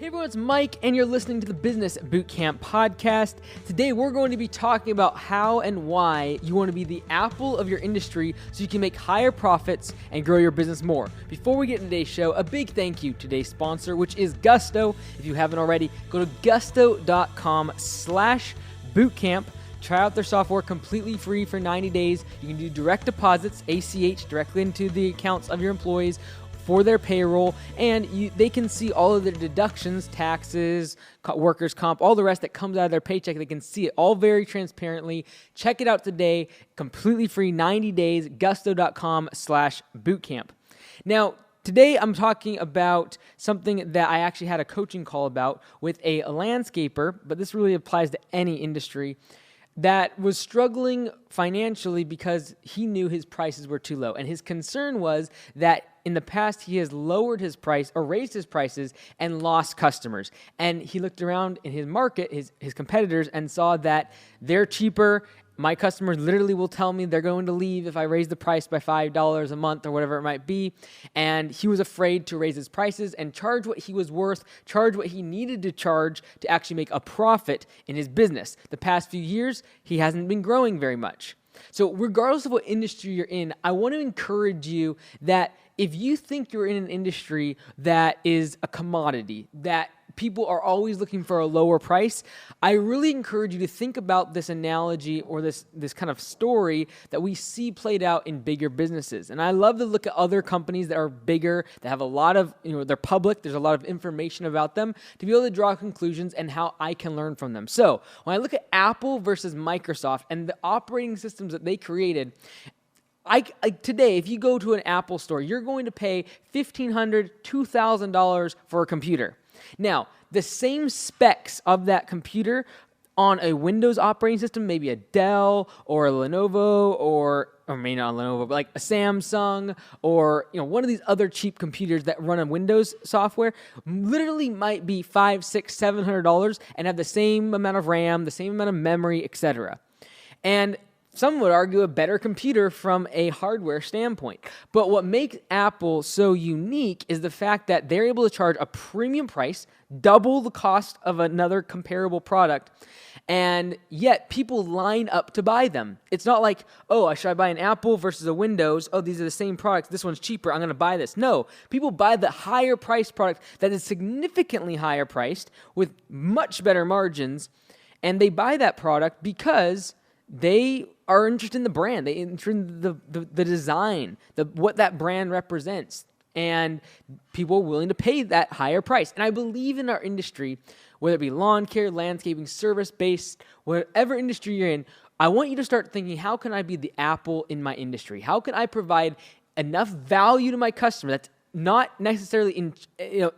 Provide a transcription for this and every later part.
Hey everyone, it's Mike, and you're listening to the Business Bootcamp podcast. Today, we're going to be talking about how and why you want to be the Apple of your industry so you can make higher profits and grow your business more. Before we get into today's show, a big thank you to today's sponsor, which is Gusto. If you haven't already, go to gusto.com/bootcamp. Try out their software completely free for 90 days. You can do direct deposits, ACH, directly into the accounts of your employees for their payroll, and they can see all of their deductions, taxes, workers' comp, all the rest that comes out of their paycheck. They can see it all very transparently. Check it out today, completely free, 90 days, gusto.com/bootcamp. Now, today I'm talking about something that I actually had a coaching call about with a landscaper, but this really applies to any industry, that was struggling financially because he knew his prices were too low. And his concern was that in the past, he has lowered his price or raised his prices and lost customers. And he looked around in his market, his competitors, and saw that they're cheaper. My customers literally will tell me they're going to leave if I raise the price by $5 a month or whatever it might be. And he was afraid to raise his prices and charge what he was worth, charge what he needed to charge to actually make a profit in his business. The past few years, he hasn't been growing very much. So regardless of what industry you're in, I want to encourage you that if you think you're in an industry that is a commodity, that people are always looking for a lower price, I really encourage you to think about this analogy or this kind of story that we see played out in bigger businesses. And I love to look at other companies that are bigger, that have a lot of, they're public, there's a lot of information about them, to be able to draw conclusions and how I can learn from them. So when I look at Apple versus Microsoft and the operating systems that they created, today, if you go to an Apple store, you're going to pay $1,500, $2,000 for a computer. Now, the same specs of that computer on a Windows operating system, maybe a Dell or a Lenovo or maybe not a Lenovo, but like a Samsung or one of these other cheap computers that run on Windows software, literally might be $500, $600, $700 and have the same amount of RAM, the same amount of memory, etc. And some would argue a better computer from a hardware standpoint. But what makes Apple so unique is the fact that they're able to charge a premium price, double the cost of another comparable product, and yet people line up to buy them. It's not like, should I buy an Apple versus a Windows? Oh, these are the same products. This one's cheaper. I'm going to buy this. No, people buy the higher priced product that is significantly higher priced with much better margins, and they buy that product because they are interested in the brand. They interested in the design, what that brand represents, and people are willing to pay that higher price. And I believe in our industry, whether it be lawn care, landscaping, service-based, whatever industry you're in, I want you to start thinking, how can I be the Apple in my industry? How can I provide enough value to my customer that's not necessarily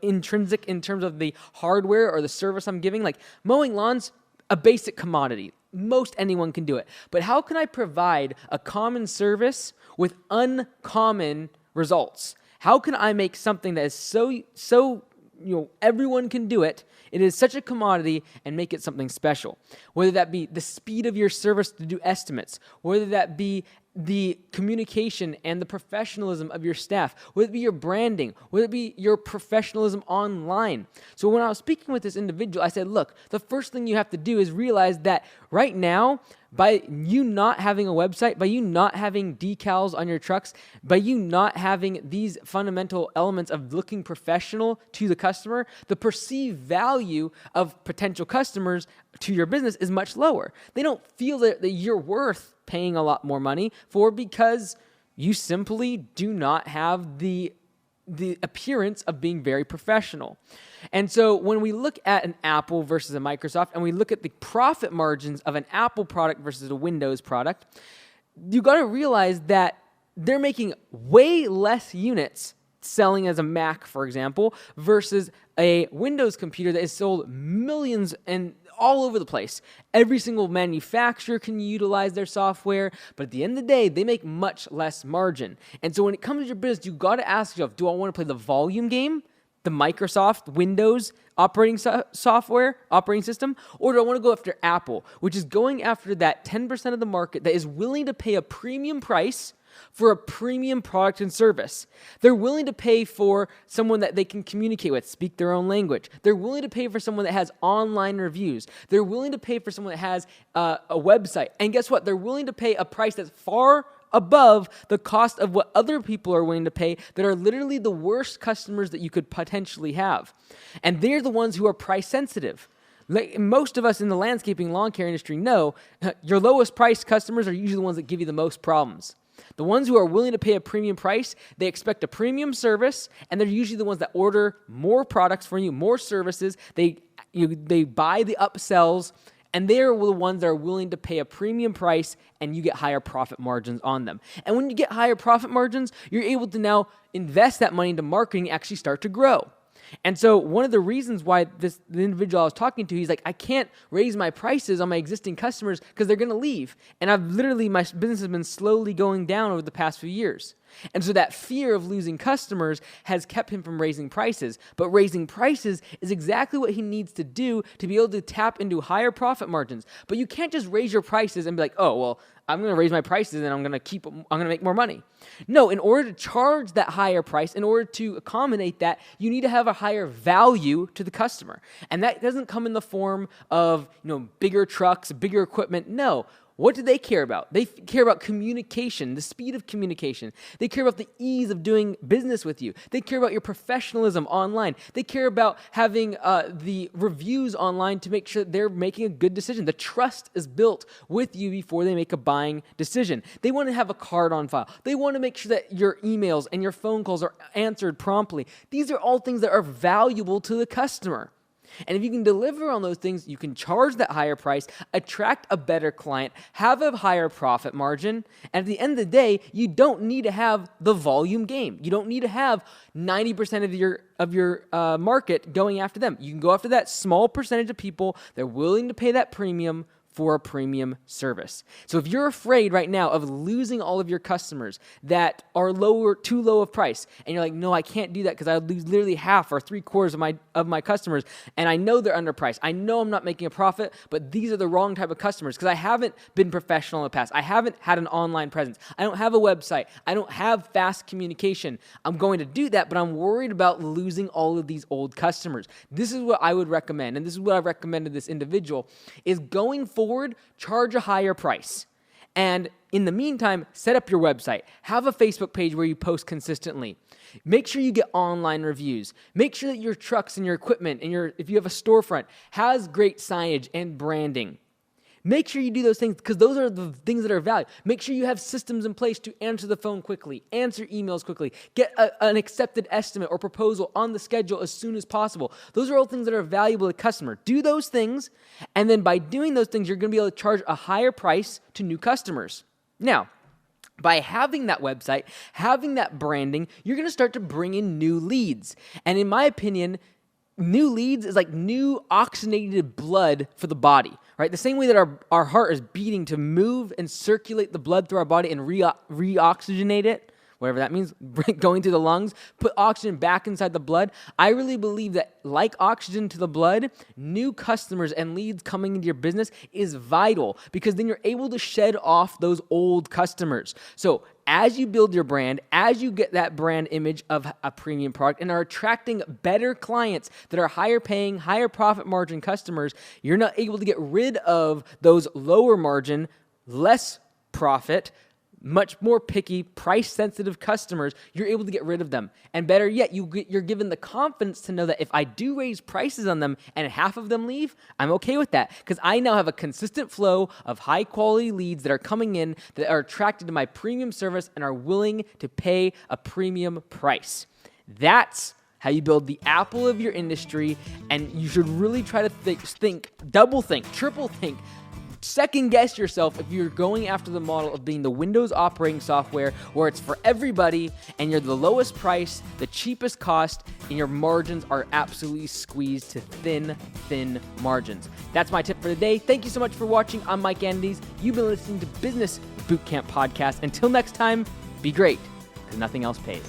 intrinsic in terms of the hardware or the service I'm giving? Like mowing lawns, a basic commodity. Most anyone can do it. But how can I provide a common service with uncommon results? How can I make something that is so everyone can do it, it is such a commodity, and make it something special? Whether that be the speed of your service to do estimates, whether that be the communication and the professionalism of your staff, whether it be your branding, whether it be your professionalism online. So when I was speaking with this individual, I said, look, the first thing you have to do is realize that right now, by you not having a website, by you not having decals on your trucks, by you not having these fundamental elements of looking professional to the customer, the perceived value of potential customers to your business is much lower. They don't feel that you're worth paying a lot more money for because you simply do not have the appearance of being very professional. And so when we look at an Apple versus a Microsoft and we look at the profit margins of an Apple product versus a Windows product, you got to realize that they're making way less units selling as a Mac, for example, versus a Windows computer that is sold millions and all over the place. Every single manufacturer can utilize their software, but at the end of the day, they make much less margin. And so when it comes to your business, you got to ask yourself, do I want to play the volume game, the Microsoft Windows operating system, or do I want to go after Apple, which is going after that 10% of the market that is willing to pay a premium price for a premium product and service. They're willing to pay for someone that they can communicate with, speak their own language. They're willing to pay for someone that has online reviews. They're willing to pay for someone that has a website. And guess what? They're willing to pay a price that's far above the cost of what other people are willing to pay that are literally the worst customers that you could potentially have. And they're the ones who are price sensitive. Like most of us in the landscaping lawn care industry know, your lowest price customers are usually the ones that give you the most problems. The ones who are willing to pay a premium price, they expect a premium service, and they're usually the ones that order more products from you, more services. They buy the upsells, and they're the ones that are willing to pay a premium price, and you get higher profit margins on them. And when you get higher profit margins, you're able to now invest that money into marketing and actually start to grow. And so one of the reasons why the individual I was talking to, he's like, I can't raise my prices on my existing customers because they're going to leave. And my business has been slowly going down over the past few years. And so that fear of losing customers has kept him from raising prices. But raising prices is exactly what he needs to do to be able to tap into higher profit margins. But you can't just raise your prices and be like, oh, well, I'm going to raise my prices and I'm going to make more money. No, in order to charge that higher price, in order to accommodate that, you need to have a higher value to the customer. And that doesn't come in the form of, bigger trucks, bigger equipment. No. What do they care about? They care about communication, the speed of communication. They care about the ease of doing business with you. They care about your professionalism online. They care about having the reviews online to make sure they're making a good decision. The trust is built with you before they make a buying decision. They want to have a card on file. They want to make sure that your emails and your phone calls are answered promptly. These are all things that are valuable to the customer. And if you can deliver on those things, you can charge that higher price, attract a better client, have a higher profit margin, and at the end of the day, you don't need to have the volume game. You don't need to have 90% of your market going after them. You can go after that small percentage of people that are willing to pay that premium for a premium service. So if you're afraid right now of losing all of your customers that are too low of price, and you're like, no, I can't do that because I would lose literally half or 3/4 of my customers, and I know they're underpriced. I know I'm not making a profit, but these are the wrong type of customers because I haven't been professional in the past. I haven't had an online presence. I don't have a website. I don't have fast communication. I'm going to do that, but I'm worried about losing all of these old customers. This is what I would recommend, and this is what I've recommended this individual, is going forward, charge a higher price. And in the meantime, set up your website. Have a Facebook page where you post consistently. Make sure you get online reviews. Make sure that your trucks and your equipment and if you have a storefront has great signage and branding. Make sure you do those things because those are the things that are valued. Make sure you have systems in place to answer the phone quickly, answer emails quickly, get an accepted estimate or proposal on the schedule as soon as possible. Those are all things that are valuable to the customer. Do those things, and then by doing those things, you're going to be able to charge a higher price to new customers. Now, by having that website, having that branding, you're going to start to bring in new leads. And in my opinion, new leads is like new oxygenated blood for the body, right? The same way that our heart is beating to move and circulate the blood through our body and re-oxygenate it, whatever that means, going through the lungs, put oxygen back inside the blood. I really believe that like oxygen to the blood, new customers and leads coming into your business is vital because then you're able to shed off those old customers. So as you build your brand, as you get that brand image of a premium product and are attracting better clients that are higher paying, higher profit margin customers, you're not able to get rid of those lower margin, less profit, much more picky, price-sensitive customers. You're able to get rid of them. And better yet, you're given the confidence to know that if I do raise prices on them and half of them leave, I'm okay with that because I now have a consistent flow of high-quality leads that are coming in that are attracted to my premium service and are willing to pay a premium price. That's how you build the Apple of your industry, and you should really try to think, double think, triple think, second guess yourself if you're going after the model of being the Windows operating software where it's for everybody and you're the lowest price, the cheapest cost, and your margins are absolutely squeezed to thin margins. That's my tip for today. Thank you so much for watching. I'm Mike Andes. You've been listening to Business Bootcamp Podcast. Until next time, be great, because nothing else pays.